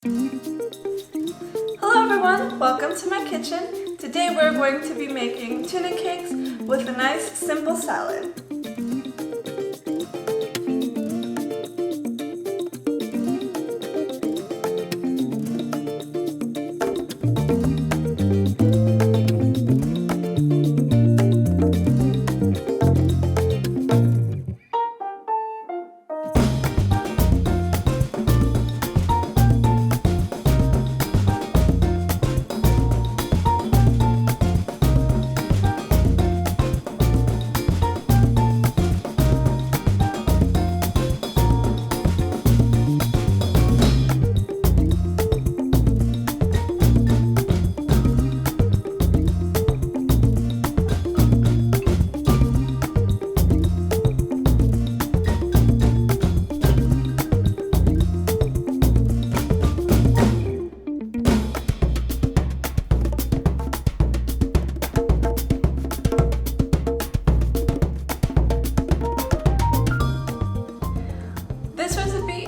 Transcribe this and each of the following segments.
Hello everyone, welcome to my kitchen. Today we're going to be making tuna cakes with a nice simple salad.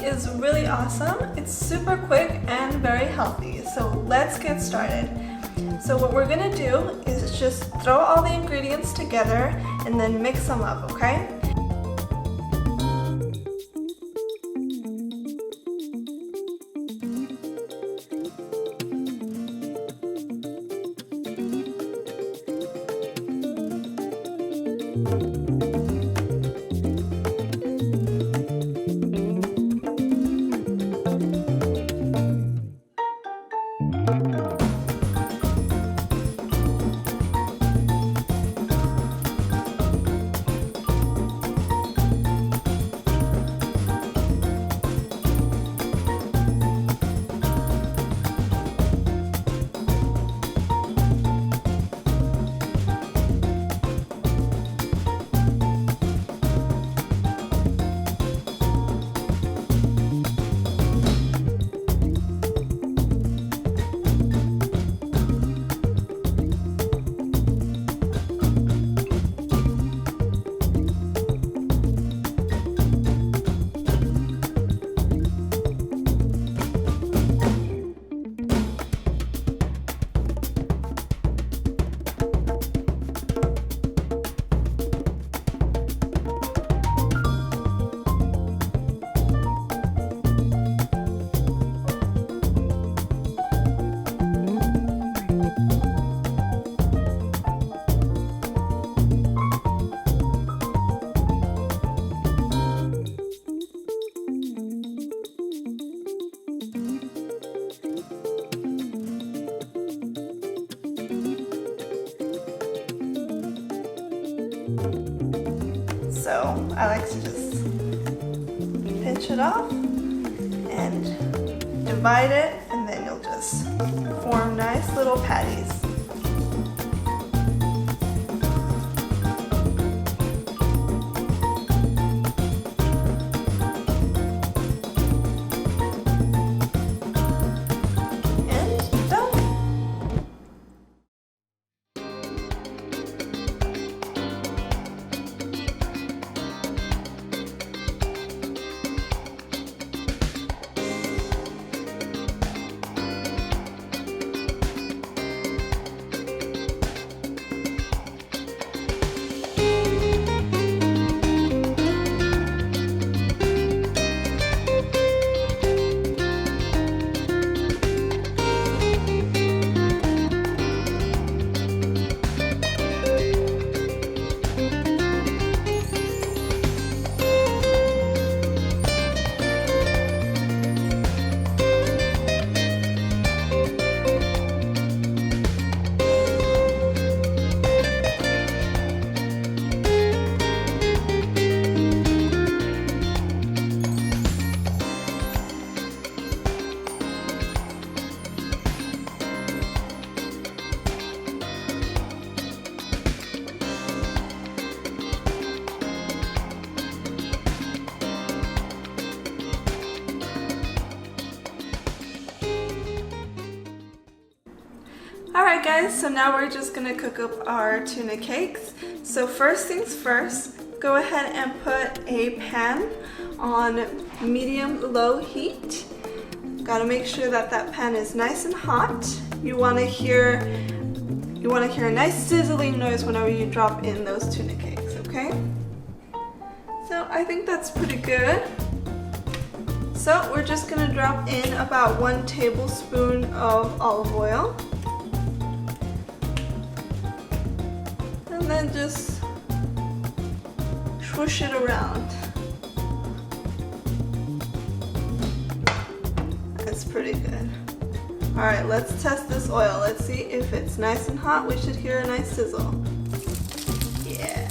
Is really awesome. It's super quick and very healthy. So let's get started. So what we're gonna do is just throw all the ingredients together and then mix them up, okay? So I like to just pinch it off and divide it, and then you'll just form nice little patties. Alright guys, so now we're just going to cook up our tuna cakes. So first things first, go ahead and put a pan on medium-low heat. Go Gotta make sure that that pan is nice and hot. You want to hear a nice sizzling noise whenever you drop in those tuna cakes, okay? So I think that's pretty good. So we're just gonna drop in about 1 tablespoon of olive oil. And then just swoosh it around. That's pretty good. All right, let's test this oil. Let's see if it's nice and hot. We should hear a nice sizzle. Yeah.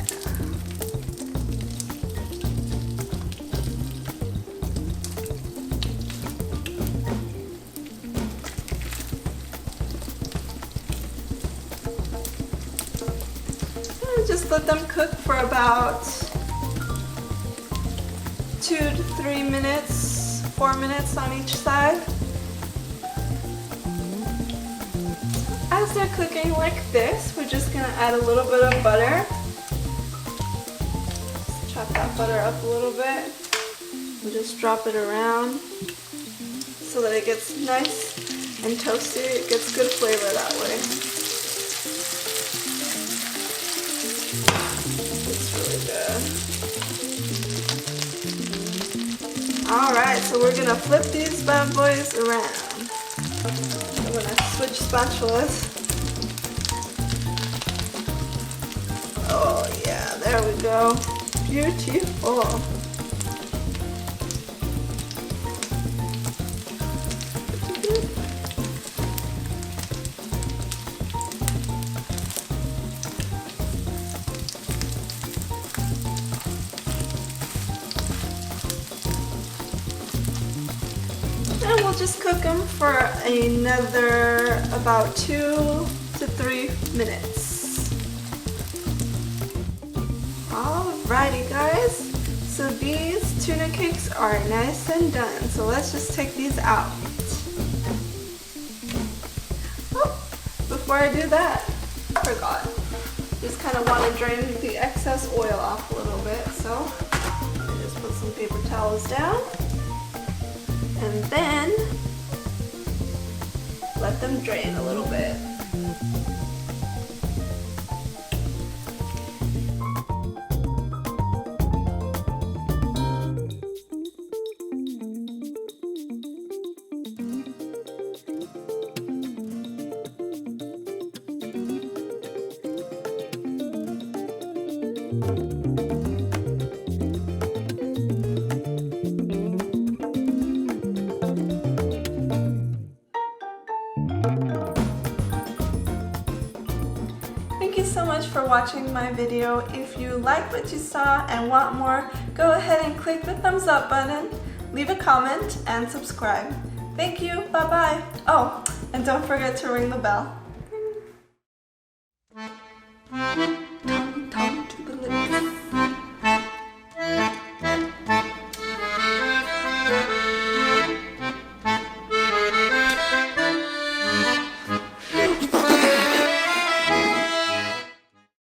And just let them cook for about 2 to 3 minutes, 4 minutes on each side. As they're cooking like this, we're just gonna add a little bit of butter. Just chop that butter up a little bit. We'll just drop it around so that it gets nice and toasty. It gets good flavor that way. It's really good. Alright, so we're gonna flip these bad boys around. I'm gonna switch spatulas. Oh yeah, there we go. Beautiful. And we'll just cook them for another about 2 to 3 minutes. Alrighty guys, so these tuna cakes are nice and done. So let's just take these out. Oh, before I do that, I forgot. Just kind of want to drain the excess oil off a little bit. So I just put some paper towels down. And then let them drain a little bit. Thank you so much for watching my video. If you like what you saw and want more, go ahead and click the thumbs up button, leave a comment, and subscribe. Thank you, bye-bye. Oh, and don't forget to ring the bell. Tongue to the lips.